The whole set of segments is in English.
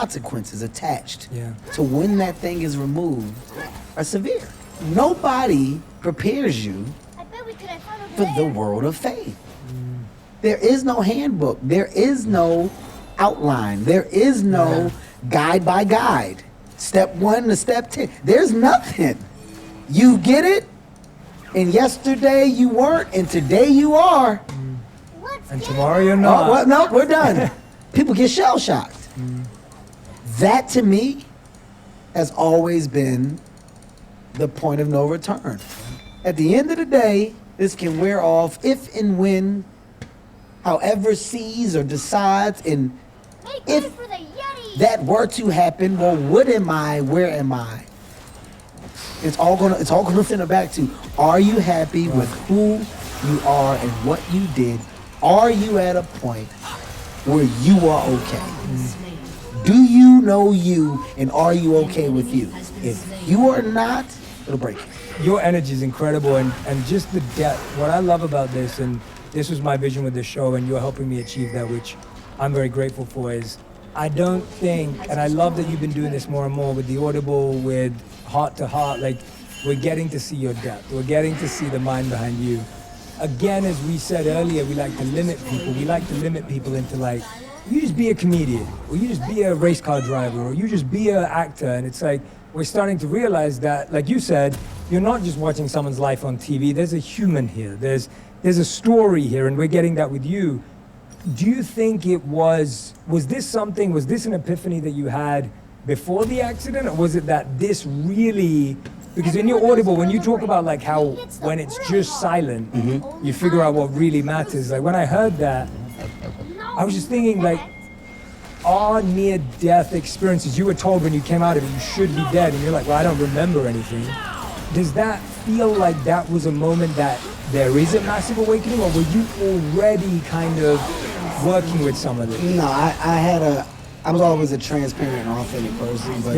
consequences attached Yeah. to when that thing is removed are severe. Nobody prepares you for the world of faith. There is no handbook. There is no outline. There is no guide by guide. Step 1 to step 10. There's nothing. You get it, and yesterday you weren't, and today you are. And tomorrow you're not. Oh, well, no, we're done. People get shell shocked. That to me has always been the point of no return. At the end of the day, this can wear off if and when, however sees or decides, and if that were to happen, well, what am I? Where am I? It's all gonna center back to: are you happy with who you are and what you did? Are you at a point where you are okay? Do you know you, and are you okay with you? If you are not, it'll break you. Your energy is incredible, and just the depth. What I love about this, and this was my vision with the show, and you're helping me achieve that, which I'm very grateful for, is I don't think, and I love that you've been doing this more and more with the Audible, with Heart to Heart, like we're getting to see your depth. We're getting to see the mind behind you. Again, as we said earlier, we like to limit people. We like to limit people into like, you just be a comedian, or you just be a race car driver, or you just be an actor. And it's like, we're starting to realize that, like you said, you're not just watching someone's life on TV. There's a human here. There's a story here, and we're getting that with you. Do you think it was this an epiphany that you had before the accident, or was it that this really, because in your Audible, when you talk about like how when it's just silent, you figure out what really matters. Like when I heard that, I was just thinking like, our near-death experiences, you were told when you came out of it, you should be dead, and you're like, well, I don't remember anything. Does that feel like that was a moment that there is a massive awakening, or were you already kind of working with some of this? No, I was always a transparent and authentic person, but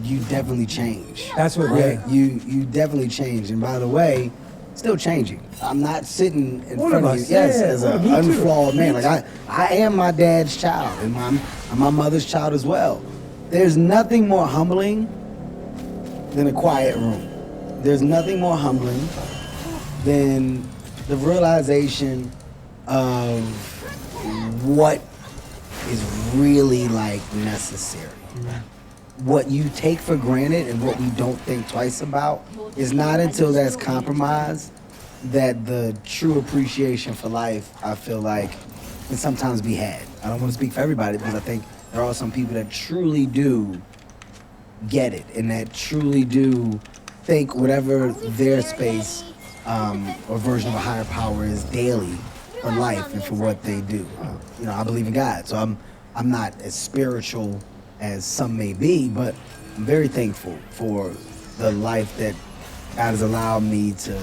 you definitely change. That's what, right? You definitely change, and by the way, still changing. I'm not sitting in front of you, as an unflawed man. Like I am my dad's child, and I'm my mother's child as well. There's nothing more humbling than a quiet room. There's nothing more humbling than the realization of what is really like necessary. What you take for granted and what we don't think twice about is not until that's compromised that the true appreciation for life, I feel like, can sometimes be had. I don't want to speak for everybody, because I think there are some people that truly do get it and that truly do think whatever their space or version of a higher power is daily for life and for what they do. I believe in God, so I'm not as spiritual as some may be, but I'm very thankful for the life that God has allowed me to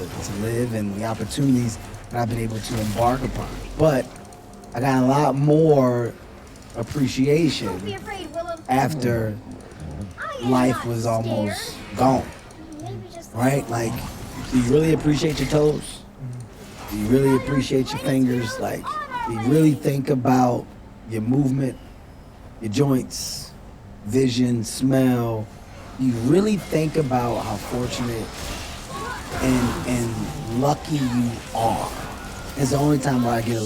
live and the opportunities that I've been able to embark upon. But I got a lot more appreciation after life was almost gone, right? Like, do you really appreciate your toes? Do you really appreciate your fingers? Like, do you really think about your movement, your joints, vision, smell? You really think about how fortunate and lucky you are. It's the only time where I get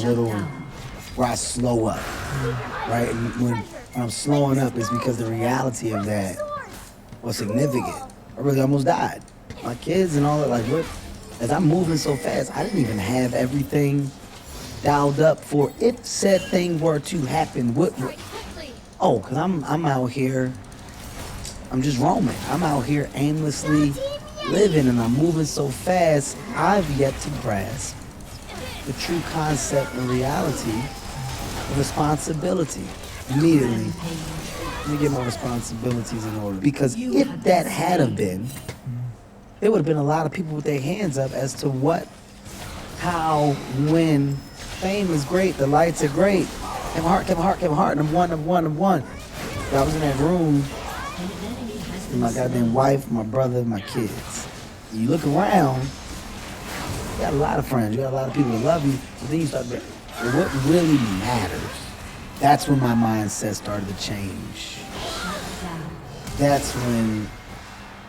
where I slow up, right? And when I'm slowing up, it's because the reality of that was significant. I really almost died. My kids and all that, like, what? As I'm moving so fast, I didn't even have everything dialed up for if said thing were to happen. Oh, because I'm out here, I'm just roaming. I'm out here aimlessly living, and I'm moving so fast, I've yet to grasp the true concept and reality of responsibility. Immediately, let me get my responsibilities in order. Because if that had have been, there would have been a lot of people with their hands up as to what, how, when. Fame is great, the lights are great. Kevin Hart, and I'm one. I was in that room with my goddamn wife, my brother, my kids. You look around, you got a lot of friends, you got a lot of people that love you, but then you start, what really matters that's when my mindset started to change. That's when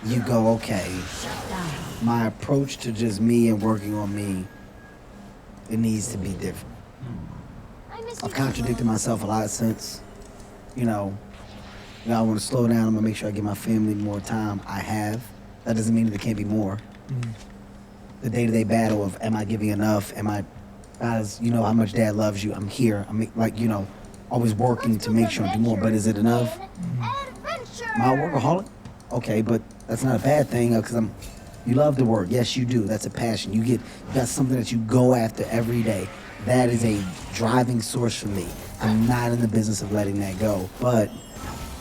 you go, okay, my approach to just me and working on me, it needs to be different. I've contradicted myself a lot since, you know, I want to slow down. I'm gonna make sure I give my family more time. I have. That doesn't mean that there can't be more. The day-to-day battle of, am I giving enough? Am I, guys, you know how much dad loves you. I'm here. I'm like, you know, always working to make sure I do more. But is it enough? Am I a workaholic? Okay, but that's not a bad thing because you love to work. Yes, you do. That's a passion. You got something that you go after every day. That is a driving source for me. I'm not in the business of letting that go. But,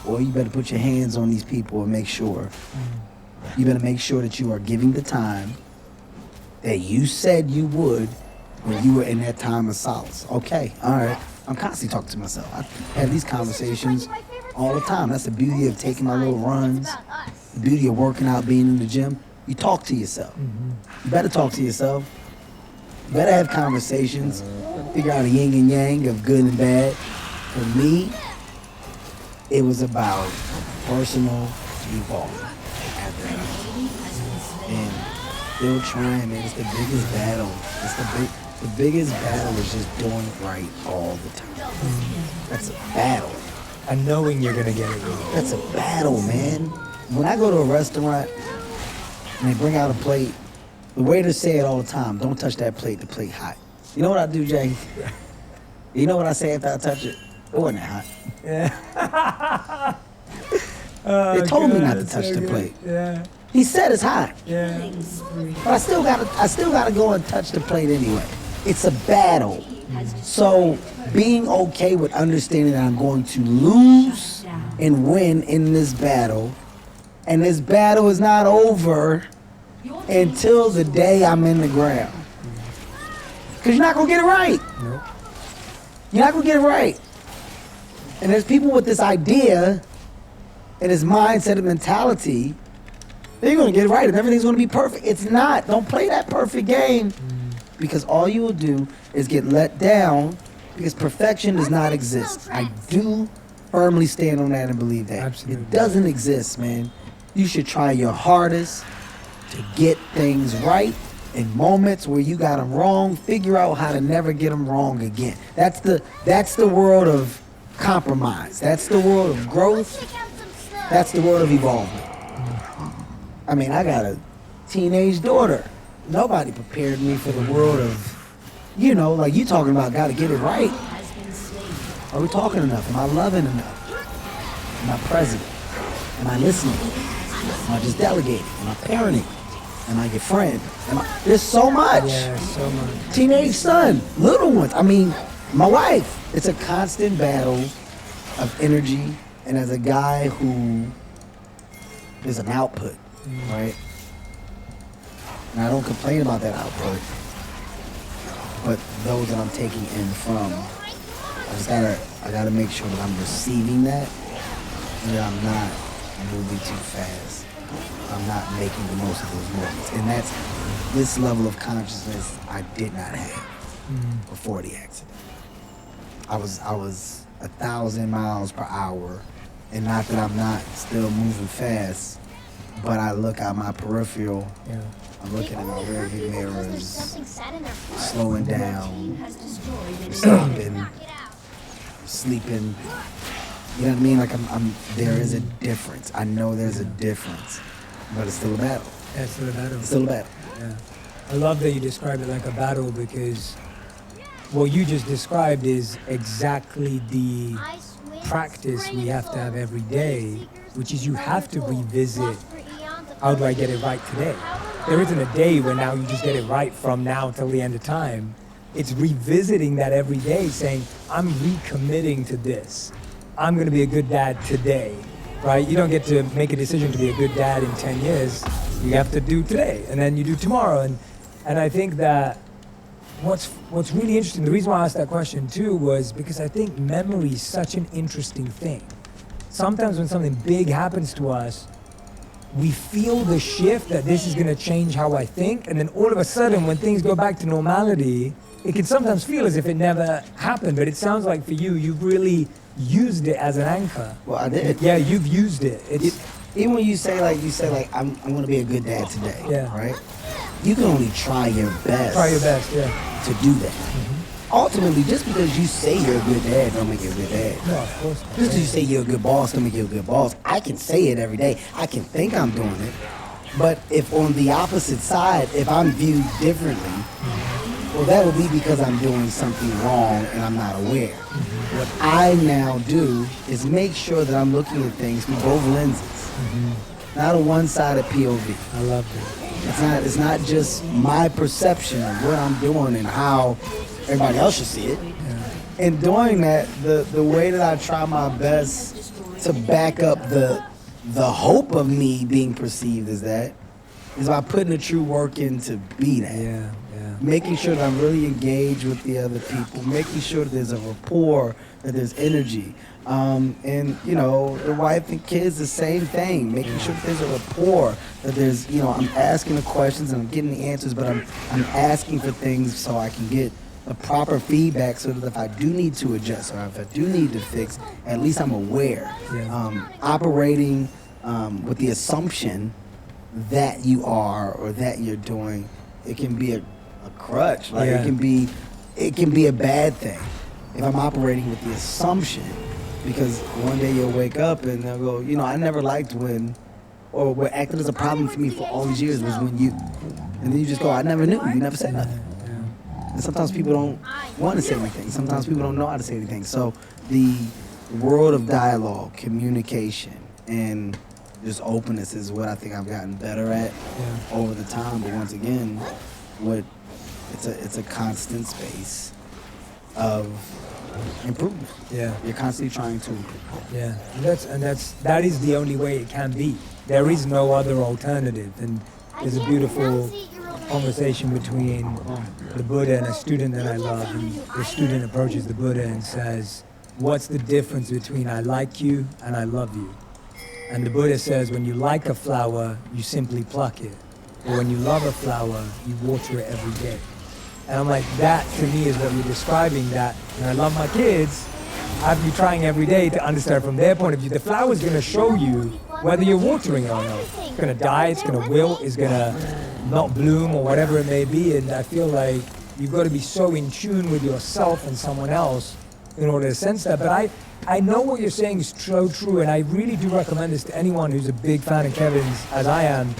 boy, you better put your hands on these people and make sure. You better make sure that you are giving the time that you said you would when you were in that time of solace. Okay, all right. I'm constantly talking to myself. I have these conversations all the time. That's the beauty of taking my little runs. The beauty of working out, being in the gym. You talk to yourself. You better talk to yourself. You better have conversations. Figure out a yin and yang of good and bad. For me, it was about personal evolvement. And still trying, man. It's the biggest battle. The biggest battle is just doing it right all the time. That's a battle. And knowing you're gonna get it right. That's a battle, man. When I go to a restaurant and they bring out a plate, the waiters say it all the time, don't touch that plate, the plate hot. You know what I do, Jay? You know what I say after I touch it? It wasn't that hot. Yeah. They told me not to touch the plate. Yeah. He said it's hot. Yeah. But I still gotta go and touch the plate anyway. It's a battle. So being okay with understanding that I'm going to lose and win in this battle, and this battle is not over until the day I'm in the ground. Because you're not gonna get it right. Nope. You're not gonna get it right. And there's people with this idea and this mindset and mentality, they're gonna get it right and everything's gonna be perfect. It's not. Don't play that perfect game. Because all you will do is get let down because perfection does not exist. I do firmly stand on that and believe that. Absolutely. It doesn't exist, man. You should try your hardest to get things right. In moments where you got them wrong, figure out how to never get them wrong again. That's the world of compromise. That's the world of growth. That's the world of evolvement. I mean, I got a teenage daughter. Nobody prepared me for the world of, you know, like you talking about gotta get it right. Are we talking enough? Am I loving enough? Am I present? Am I listening? Am I just delegating? Am I parenting? Am I your friend? There's so much. Yeah, so much. Teenage son, little ones. I mean, my wife. It's a constant battle of energy. And as a guy who is an output, right? And I don't complain about that output, but those that I'm taking in from, I gotta make sure that I'm receiving that, and that I'm not moving too fast. I'm not making the most of those moments. And that's this level of consciousness I did not have before the accident. I was 1,000 miles per hour, and not that I'm not still moving fast, but I look at my peripheral. Yeah. I'm looking at my rearview mirrors, slowing down, stopping, sleeping. You know what I mean? Like there is a difference. I know there's a difference, but it's still a battle. Yeah, it's still a battle. It's still a battle. Yeah. I love that you describe it like a battle because what you just described is exactly the practice we have to have every day, which is you have to revisit, how do I get it right today? There isn't a day where now you just get it right from now till the end of time. It's revisiting that every day, saying, I'm recommitting to this. I'm going to be a good dad today, right? You don't get to make a decision to be a good dad in 10 years. You have to do today, and then you do tomorrow. And I think that what's really interesting, the reason why I asked that question too was because I think memory is such an interesting thing. Sometimes when something big happens to us, we feel the shift that this is going to change how I think, and then all of a sudden when things go back to normality, it can sometimes feel as if it never happened, but it sounds like for you, you've really used it as an anchor. Well, I did. Yeah, you've used it. Even when you say like I'm going to be a good dad today, Yeah. right? You can only try your best. Try your best, yeah. To do that. Ultimately, just because you say you're a good dad don't make you a good dad. No, of course not. Just because you say you're a good boss don't make you a good boss. I can say it every day. I can think I'm doing it. But if on the opposite side, if I'm viewed differently, well, that would be because I'm doing something wrong and I'm not aware. What I now do is make sure that I'm looking at things through both lenses, not a one-sided POV. I love that. It's not just my perception of what I'm doing and how everybody else should see it. Yeah. In doing that, the way that I try my best to back up the hope of me being perceived as that is by putting the true work in to be that. Yeah. Making sure that I'm really engaged with the other people, making sure that there's a rapport, that there's energy. And, you know, the wife and kids, the same thing, making sure that there's a rapport, that there's, you know, I'm asking the questions and I'm getting the answers, but I'm asking for things so I can get the proper feedback so that if I do need to adjust or if I do need to fix, at least I'm aware. Yeah. Operating with the assumption that you are or that you're doing, it can be a crutch. Like Yeah. it can be a bad thing if I'm operating with the assumption, because one day you'll wake up and they'll go, you know, I never liked when, or what acted as a problem for me for all these years was when you, and then you just go, I never knew, you never said nothing. And sometimes people don't want to say anything. Sometimes people don't know how to say anything. So the world of dialogue, communication, and just openness is what I think I've gotten better at over the time. But once again, it's a constant space of improvement. Yeah. You're constantly trying to improve. Yeah, that is the only way it can be. There is no other alternative, and there's a beautiful conversation between the Buddha and a student that I love, and the student approaches the Buddha and says, "What's the difference between I like you and I love you?" And the Buddha says, when you like a flower, you simply pluck it, but when you love a flower, you water it every day. And I'm like, that to me is what you're describing, that when I love my kids, I'd be trying every day to understand from their point of view. The flower's gonna show you whether you're watering it or not. It's gonna die, it's gonna wilt, it's gonna not bloom or whatever it may be. And I feel like you've got to be so in tune with yourself and someone else in order to sense that. But I know what you're saying is so true, and I really do recommend this to anyone who's a big fan of Kevin's, as I am.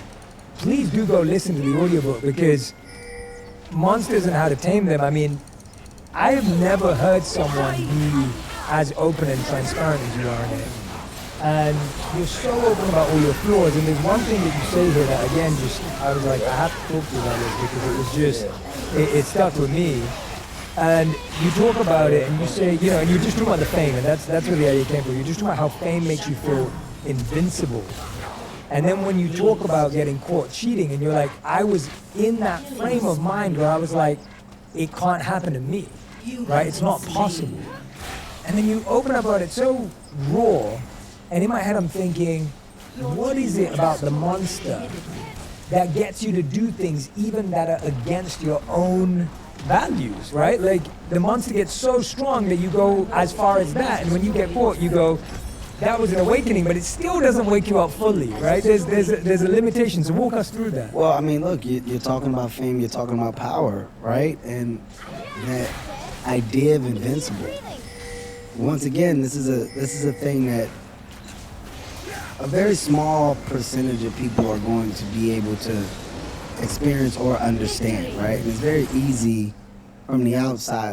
Please do go listen to the audiobook, because Monsters and How to Tame Them, I mean, I have never heard someone be as open and transparent as you are in it. And you're so open about all your flaws, and there's one thing that you say here that, again, just, I was like, I have to talk to you about this, because it was just, it stuck with me. And you talk about it, and you say, you know, and you're just talking about the fame, and that's really how you came from. You're just talking about how fame makes you feel invincible. And then when you talk about getting caught cheating, and you're like, I was in that frame of mind where I was like, it can't happen to me, right? It's not possible. And then you open up about it so raw, and in my head I'm thinking, what is it about the monster that gets you to do things even that are against your own values, right? Like, the monster gets so strong that you go as far as that, and when you get caught, you go, that was an awakening, but it still doesn't wake you up fully, right? There's a limitation, so walk us through that. Well, I mean, look, you're talking about fame, you're talking about power, right? And that idea of invincible. Once again, this is a thing that a very small percentage of people are going to be able to experience or understand, right? And it's very easy from the outside